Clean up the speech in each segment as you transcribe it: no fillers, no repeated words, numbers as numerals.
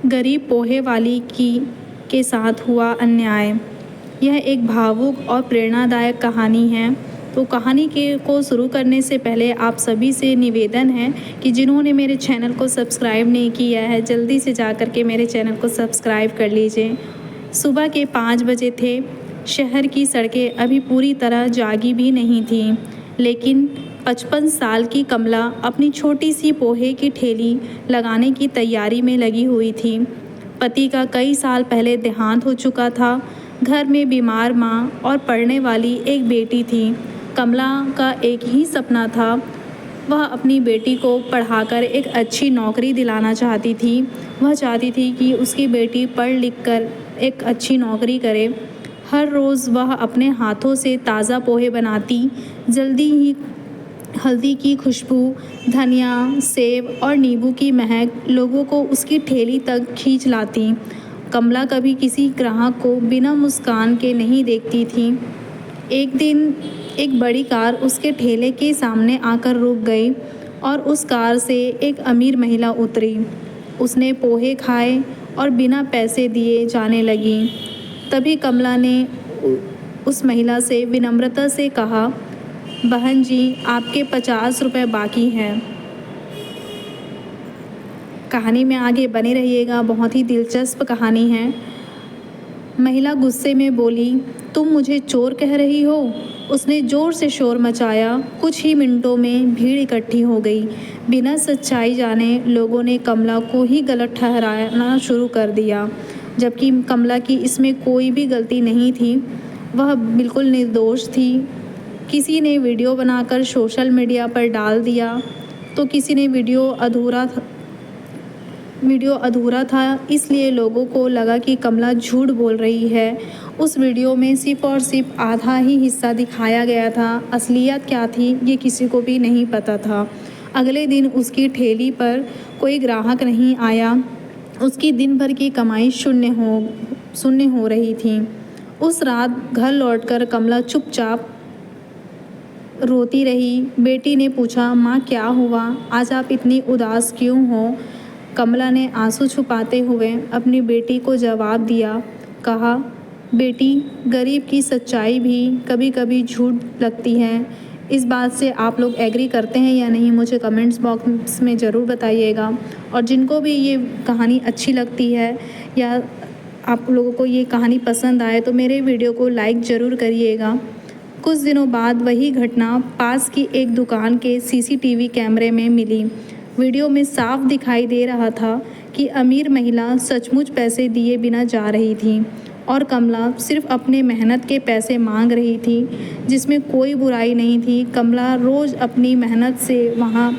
गरीब पोहे वाली के साथ हुआ अन्याय। यह एक भावुक और प्रेरणादायक कहानी है। तो कहानी को शुरू करने से पहले आप सभी से निवेदन है कि जिन्होंने मेरे चैनल को सब्सक्राइब नहीं किया है, जल्दी से जाकर के मेरे चैनल को सब्सक्राइब कर लीजिए। सुबह के 5 बजे थे। शहर की सड़कें अभी पूरी तरह जागी भी नहीं थीं, लेकिन 55 साल की कमला अपनी छोटी सी पोहे की ठेली लगाने की तैयारी में लगी हुई थी। पति का कई साल पहले देहांत हो चुका था। घर में बीमार माँ और पढ़ने वाली एक बेटी थी। कमला का एक ही सपना था, वह अपनी बेटी को पढ़ाकर एक अच्छी नौकरी दिलाना चाहती थी। वह चाहती थी कि उसकी बेटी पढ़ लिख कर एक अच्छी नौकरी करे। हर रोज़ वह अपने हाथों से ताज़ा पोहे बनाती। जल्दी ही हल्दी की खुशबू, धनिया, सेब और नींबू की महक लोगों को उसकी ठेली तक खींच लाती। कमला कभी किसी ग्राहक को बिना मुस्कान के नहीं देखती थी। एक दिन एक बड़ी कार उसके ठेले के सामने आकर रुक गई और उस कार से एक अमीर महिला उतरी। उसने पोहे खाए और बिना पैसे दिए जाने लगी। तभी कमला ने उस महिला से विनम्रता से कहा, बहन जी, आपके 50 रुपये बाकी हैं। कहानी में आगे बने रहिएगा, बहुत ही दिलचस्प कहानी है। महिला गुस्से में बोली, तुम मुझे चोर कह रही हो? उसने ज़ोर से शोर मचाया। कुछ ही मिनटों में भीड़ इकट्ठी हो गई। बिना सच्चाई जाने लोगों ने कमला को ही गलत ठहराना शुरू कर दिया, जबकि कमला की इसमें कोई भी गलती नहीं थी। वह बिल्कुल निर्दोष थी। किसी ने वीडियो बनाकर सोशल मीडिया पर डाल दिया, तो किसी ने वीडियो अधूरा था, इसलिए लोगों को लगा कि कमला झूठ बोल रही है। उस वीडियो में सिर्फ और सिर्फ आधा ही हिस्सा दिखाया गया था। असलियत क्या थी ये किसी को भी नहीं पता था। अगले दिन उसकी ठेली पर कोई ग्राहक नहीं आया। उसकी दिन भर की कमाई शून्य हो रही थी। उस रात घर लौटकर कमला चुपचाप रोती रही। बेटी ने पूछा, माँ क्या हुआ? आज आप इतनी उदास क्यों हो? कमला ने आंसू छुपाते हुए अपनी बेटी को जवाब दिया। कहा, बेटी, गरीब की सच्चाई भी कभी कभी झूठ लगती है। इस बात से आप लोग एग्री करते हैं या नहीं, मुझे कमेंट्स बॉक्स में ज़रूर बताइएगा। और जिनको भी ये कहानी अच्छी लगती है या आप लोगों को ये कहानी पसंद आए तो मेरे वीडियो को लाइक ज़रूर करिएगा। कुछ दिनों बाद वही घटना पास की एक दुकान के सीसीटीवी कैमरे में मिली। वीडियो में साफ दिखाई दे रहा था कि अमीर महिला सचमुच पैसे दिए बिना जा रही थी और कमला सिर्फ अपने मेहनत के पैसे मांग रही थी, जिसमें कोई बुराई नहीं थी। कमला रोज़ अपनी मेहनत से वहाँ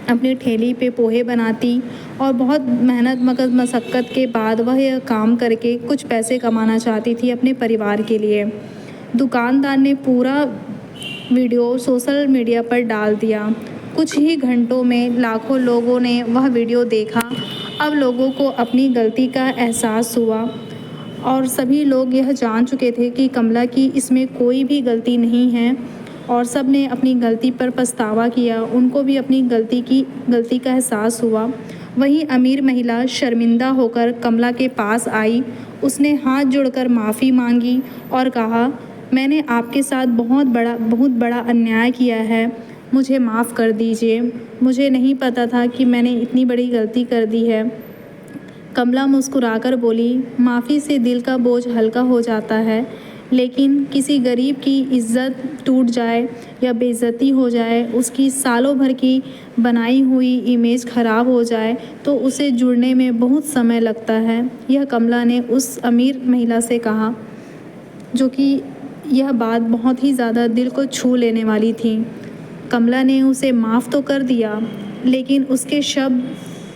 अपनी ठेली पे पोहे बनाती और बहुत मेहनत मशक्क़त के बाद वह यह काम करके कुछ पैसे कमाना चाहती थी अपने परिवार के लिए। दुकानदार ने पूरा वीडियो सोशल मीडिया पर डाल दिया। कुछ ही घंटों में लाखों लोगों ने वह वीडियो देखा। अब लोगों को अपनी गलती का एहसास हुआ और सभी लोग यह जान चुके थे कि कमला की इसमें कोई भी गलती नहीं है और सब ने अपनी गलती पर पछतावा किया। उनको भी अपनी गलती का एहसास हुआ। वहीं अमीर महिला शर्मिंदा होकर कमला के पास आई। उसने हाथ जोड़कर माफ़ी मांगी और कहा, मैंने आपके साथ बहुत बड़ा अन्याय किया है, मुझे माफ़ कर दीजिए। मुझे नहीं पता था कि मैंने इतनी बड़ी गलती कर दी है। कमला मुस्कुराकर बोली, माफ़ी से दिल का बोझ हल्का हो जाता है, लेकिन किसी गरीब की इज्जत टूट जाए या बेइज्जती हो जाए, उसकी सालों भर की बनाई हुई इमेज ख़राब हो जाए तो उसे जुड़ने में बहुत समय लगता है। यह कमला ने उस अमीर महिला से कहा, जो कि यह बात बहुत ही ज़्यादा दिल को छू लेने वाली थी। कमला ने उसे माफ़ तो कर दिया, लेकिन उसके शब्द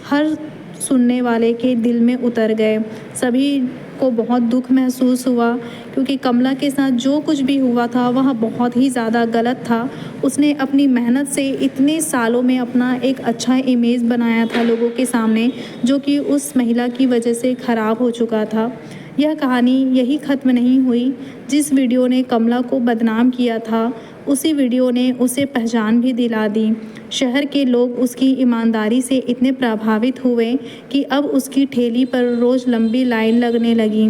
हर सुनने वाले के दिल में उतर गए। सभी को बहुत दुख महसूस हुआ क्योंकि कमला के साथ जो कुछ भी हुआ था वह बहुत ही ज़्यादा गलत था। उसने अपनी मेहनत से इतने सालों में अपना एक अच्छा इमेज बनाया था लोगों के सामने, जो कि उस महिला की वजह से ख़राब हो चुका था। यह कहानी यही ख़त्म नहीं हुई। जिस वीडियो ने कमला को बदनाम किया था उसी वीडियो ने उसे पहचान भी दिला दी। शहर के लोग उसकी ईमानदारी से इतने प्रभावित हुए कि अब उसकी ठेली पर रोज़ लंबी लाइन लगने लगी।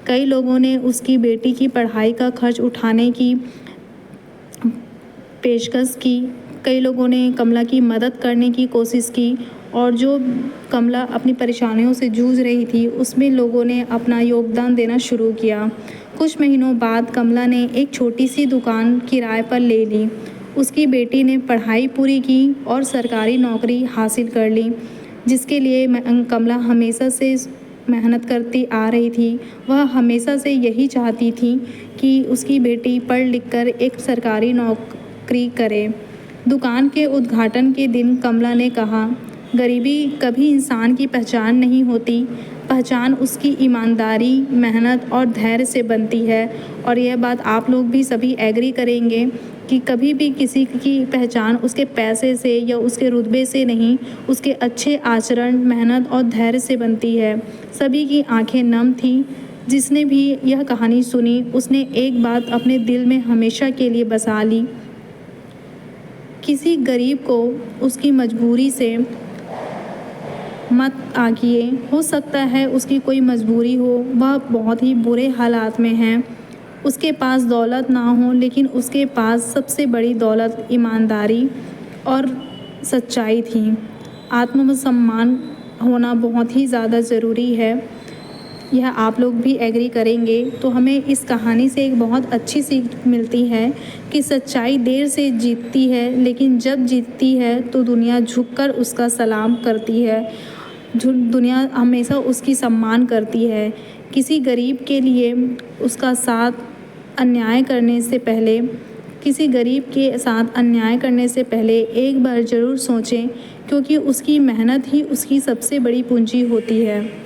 कई लोगों ने उसकी बेटी की पढ़ाई का खर्च उठाने की पेशकश की। कई लोगों ने कमला की मदद करने की कोशिश की और जो कमला अपनी परेशानियों से जूझ रही थी उसमें लोगों ने अपना योगदान देना शुरू किया। कुछ महीनों बाद कमला ने एक छोटी सी दुकान किराए पर ले ली। उसकी बेटी ने पढ़ाई पूरी की और सरकारी नौकरी हासिल कर ली, जिसके लिए कमला हमेशा से मेहनत करती आ रही थी। वह हमेशा से यही चाहती थी कि उसकी बेटी पढ़ लिख कर एक सरकारी नौकरी करे। दुकान के उद्घाटन के दिन कमला ने कहा, गरीबी कभी इंसान की पहचान नहीं होती, पहचान उसकी ईमानदारी, मेहनत और धैर्य से बनती है। और यह बात आप लोग भी सभी एग्री करेंगे कि कभी भी किसी की पहचान उसके पैसे से या उसके रुतबे से नहीं, उसके अच्छे आचरण, मेहनत और धैर्य से बनती है। सभी की आंखें नम थीं। जिसने भी यह कहानी सुनी उसने एक बात अपने दिल में हमेशा के लिए बसा ली, किसी गरीब को उसकी मजबूरी से मत आंकिए। हो सकता है उसकी कोई मजबूरी हो, वह बहुत ही बुरे हालात में है, उसके पास दौलत ना हो, लेकिन उसके पास सबसे बड़ी दौलत ईमानदारी और सच्चाई थी। आत्मसम्मान होना बहुत ही ज़्यादा ज़रूरी है, यह आप लोग भी एग्री करेंगे। तो हमें इस कहानी से एक बहुत अच्छी सीख मिलती है कि सच्चाई देर से जीतती है, लेकिन जब जीतती है तो दुनिया झुककर उसका सलाम करती है, दुनिया हमेशा उसकी सम्मान करती है। किसी गरीब के लिए उसका साथ अन्याय करने से पहले किसी गरीब के साथ अन्याय करने से पहले एक बार ज़रूर सोचें, क्योंकि उसकी मेहनत ही उसकी सबसे बड़ी पूंजी होती है।